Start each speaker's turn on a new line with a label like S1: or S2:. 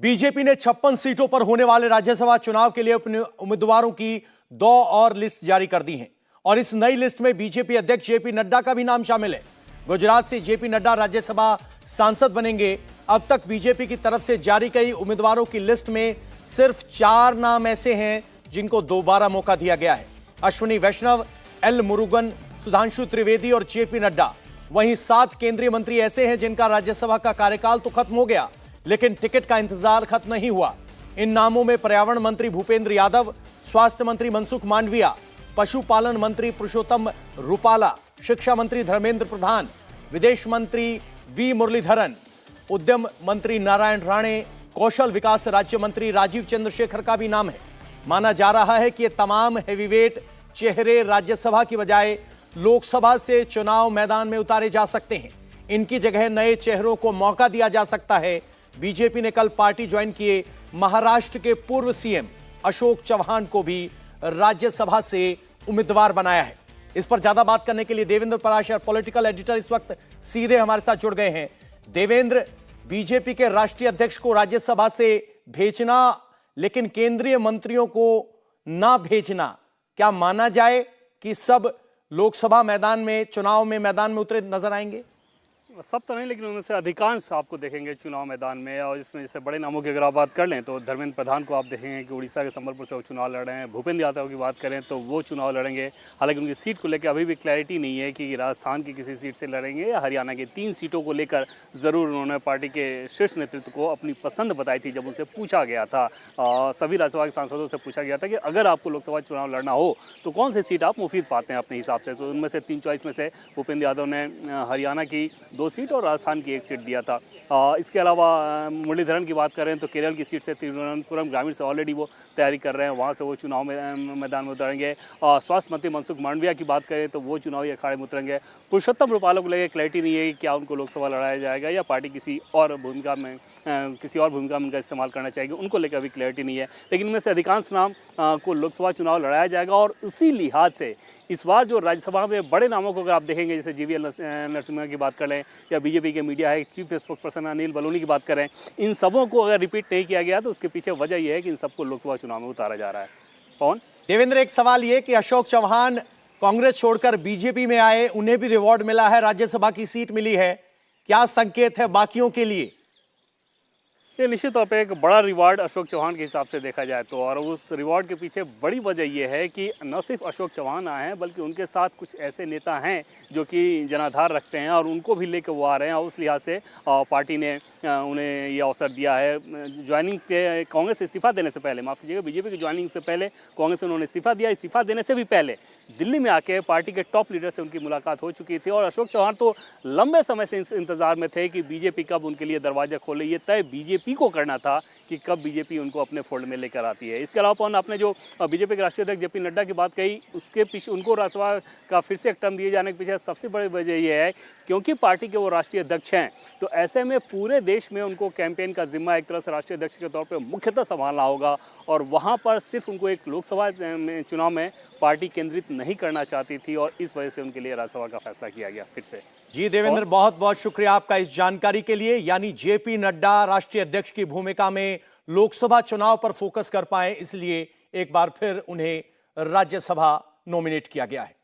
S1: BJP ने 56 सीटों पर होने वाले राज्यसभा चुनाव के लिए अपने उम्मीदवारों की 2 और लिस्ट जारी कर दी है और इस नई लिस्ट में बीजेपी अध्यक्ष जेपी नड्डा का भी नाम शामिल है। गुजरात से जेपी नड्डा राज्यसभा सांसद बनेंगे। अब तक बीजेपी की तरफ से जारी कई उम्मीदवारों की लिस्ट में सिर्फ 4 नाम ऐसे हैं जिनको दोबारा मौका दिया गया है। अश्विनी वैष्णव, एल मुरुगन, सुधांशु त्रिवेदी और जेपी नड्डा। वहीं 7 केंद्रीय मंत्री ऐसे हैं जिनका राज्यसभा का कार्यकाल तो खत्म हो गया, लेकिन टिकट का इंतजार खत्म नहीं हुआ। इन नामों में पर्यावरण मंत्री भूपेंद्र यादव, स्वास्थ्य मंत्री मनसुख मांडविया, पशुपालन मंत्री पुरुषोत्तम रूपाला, शिक्षा मंत्री धर्मेंद्र प्रधान, विदेश मंत्री वी मुरलीधरन, उद्यम मंत्री नारायण राणे, कौशल विकास राज्य मंत्री राजीव चंद्रशेखर का भी नाम है। माना जा रहा है कि ये तमाम हेवीवेट चेहरे राज्यसभा की बजाय लोकसभा से चुनाव मैदान में उतारे जा सकते हैं। इनकी जगह नए चेहरों को मौका दिया जा सकता है। बीजेपी ने कल पार्टी ज्वाइन किए महाराष्ट्र के पूर्व सीएम अशोक चव्हाण को भी राज्यसभा से उम्मीदवार बनाया है। इस पर ज्यादा बात करने के लिए देवेंद्र पराशर, पॉलिटिकल एडिटर, इस वक्त सीधे हमारे साथ जुड़ गए हैं। देवेंद्र, बीजेपी के राष्ट्रीय अध्यक्ष को राज्यसभा से भेजना लेकिन केंद्रीय मंत्रियों को ना भेजना, क्या माना जाए कि सब लोकसभा मैदान में, चुनाव में मैदान में उतरे नजर आएंगे?
S2: सब तो नहीं, लेकिन उनमें से अधिकांश आपको देखेंगे चुनाव मैदान में। और इसमें जैसे बड़े नामों की अगर आप बात कर लें तो धर्मेंद्र प्रधान को आप देखेंगे कि उड़ीसा के संबलपुर से वो चुनाव लड़ रहे हैं। भूपेंद्र यादव की बात करें तो वो चुनाव लड़ेंगे। हालांकि उनकी सीट को लेकर अभी भी क्लैरिटी नहीं है कि राजस्थान की किसी सीट से लड़ेंगे या हरियाणा की। 3 सीटों को लेकर ज़रूर उन्होंने पार्टी के शीर्ष नेतृत्व को अपनी पसंद बताई थी जब उनसे पूछा गया था। सभी राज्यसभा के सांसदों से पूछा गया था कि अगर आपको लोकसभा चुनाव लड़ना हो तो कौन सी सीट आप मुफीद पाते हैं अपने हिसाब से। तो उनमें से 3 चॉइस में से भूपेंद्र यादव ने हरियाणा की 2 सीट और राजस्थान की 1 सीट दिया था। इसके अलावा मुरलीधरन की बात करें तो केरल की सीट से तिरुवनंतपुरम ग्रामीण से ऑलरेडी वो तैयारी कर रहे हैं, वहाँ से वो चुनाव में मैदान में उतरेंगे। स्वास्थ्य मंत्री मनसुख मांडविया की बात करें तो वो चुनावी अखाड़े में उतरेंगे। पुरुषोत्तम रूपाला को लेकर क्लैरिटी नहीं है कि क्या उनको लोकसभा लड़ाया जाएगा या पार्टी किसी और भूमिका में उनका इस्तेमाल करना चाहेगी, उनको लेकर अभी क्लैरिटी नहीं है। लेकिन इनमें से अधिकांश नाम को लोकसभा चुनाव लड़ाया जाएगा। और उसी लिहाज से इस बार जो राज्यसभा में बड़े नामों को अगर आप देखेंगे, जैसे जीवीएल नरसिम्हा की बात कर लें या बीजेपी के मीडिया है chief spokes person Anil Baluni की बात करें, इन सबों को अगर रिपीट नहीं किया गया तो उसके पीछे वजह यह है कि इन सबको लोकसभा चुनाव में उतारा जा रहा है। कौन?
S1: देवेंद्र, एक सवाल ये कि अशोक चव्हाण कांग्रेस छोड़कर बीजेपी में आए, उन्हें भी रिवॉर्ड मिला है, राज्यसभा की सीट मिली है, क्या संकेत है बाकियों के लिए?
S2: ये निश्चित तौर पे एक बड़ा रिवार्ड अशोक चव्हाण के हिसाब से देखा जाए तो। और उस रिवार्ड के पीछे बड़ी वजह यह है कि न सिर्फ अशोक चव्हाण आए हैं बल्कि उनके साथ कुछ ऐसे नेता हैं जो कि जनाधार रखते हैं और उनको भी लेकर वो आ रहे हैं। और उस लिहाज से पार्टी ने उन्हें ये अवसर दिया है। ज्वाइनिंग के कांग्रेस से इस्तीफा देने से पहले, माफ़ कीजिएगा, बीजेपी की ज्वाइनिंग से पहले कांग्रेस से उन्होंने इस्तीफा दिया। इस्तीफा देने से भी पहले दिल्ली में आके पार्टी के टॉप लीडर से उनकी मुलाकात हो चुकी थी। और अशोक चव्हाण तो लंबे समय से इंतजार में थे कि बीजेपी कब उनके लिए दरवाजा खोले। ये तय बीजेपी को करना था कि कब बीजेपी उनको अपने फोल्ड में लेकर आती है। इसके अलावा आपने जो बीजेपी के राष्ट्रीय अध्यक्ष जेपी नड्डा की बात कही, उसके पीछे उनको राज्यसभा का फिर से एक टर्म दिए जाने के पीछे सबसे बड़ी वजह यह है क्योंकि पार्टी के वो राष्ट्रीय अध्यक्ष हैं। तो ऐसे में पूरे देश में उनको कैंपेन का जिम्मा एक तरह से राष्ट्रीय अध्यक्ष के तौर पर मुख्यतः संभालना होगा। और वहाँ पर सिर्फ उनको एक लोकसभा चुनाव में पार्टी केंद्रित नहीं करना चाहती थी और इस वजह से उनके लिए राज्यसभा का फैसला किया गया फिर से।
S1: जी देवेंद्र, बहुत बहुत शुक्रिया आपका इस जानकारी के लिए। यानी जेपी नड्डा राष्ट्रीय अध्यक्ष की भूमिका में लोकसभा चुनाव पर फोकस कर पाए, इसलिए एक बार फिर उन्हें राज्यसभा नॉमिनेट किया गया है।